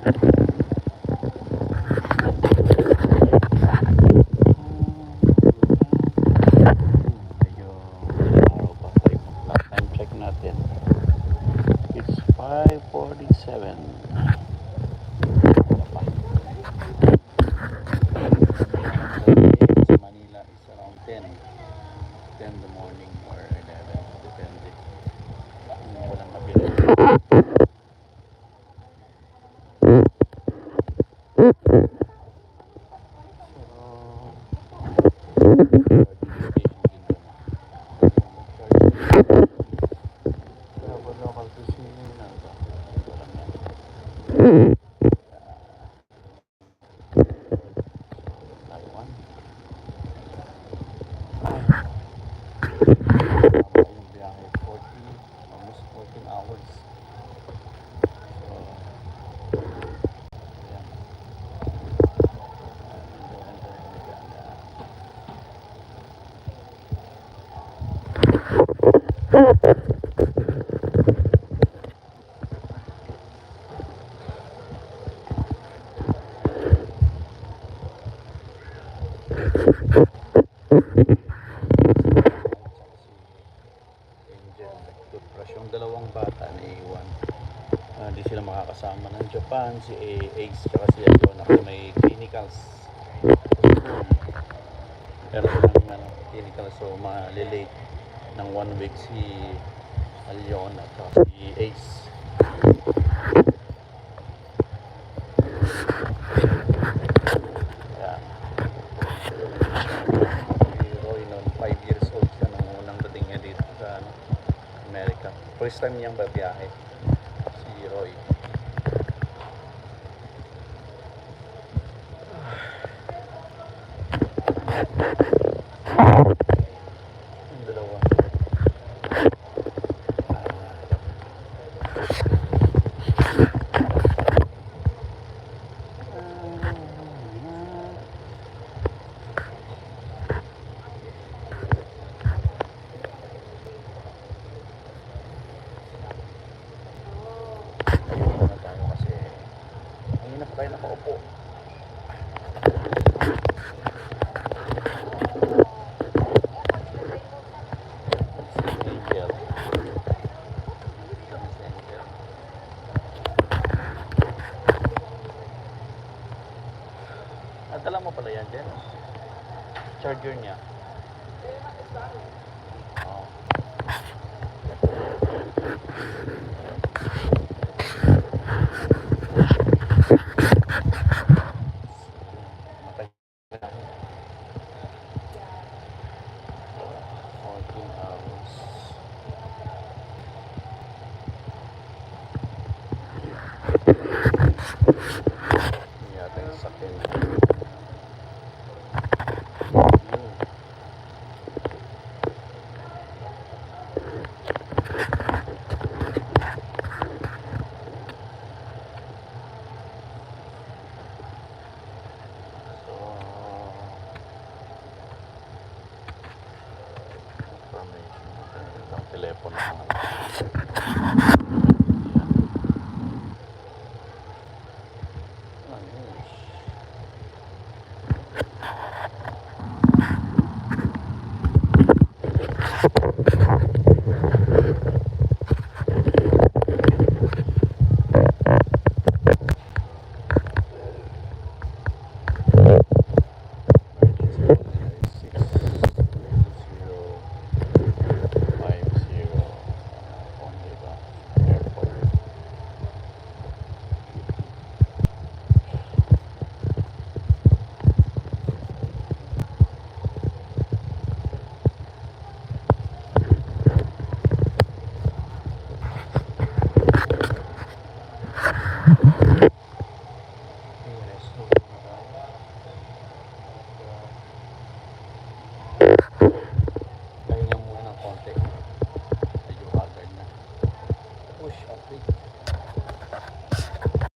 Medyo araw pa. Last time check natin. It's 5:47. Wala pa. Sa Manila is around 10. 10 in the morning or 11. Depende. Walang nabili. Almost 14 hours. So, ayan. Yung dalawang bata na iwan, hindi sila makakasama ng Japan, si Ace tsaka si Aliona kasi may clinicals, pero silang clinical, so malilate ng 1 week si Aliona tsaka si Ace. Kaya si Roy noon 5 years old siya nung unang dating niya dito sa America. First time niyang babiyahe si Roy. Yung dalawa. Kanina pa tayo nakaupo. Angel. Nadala mo pala yan, Jen. Charger niya.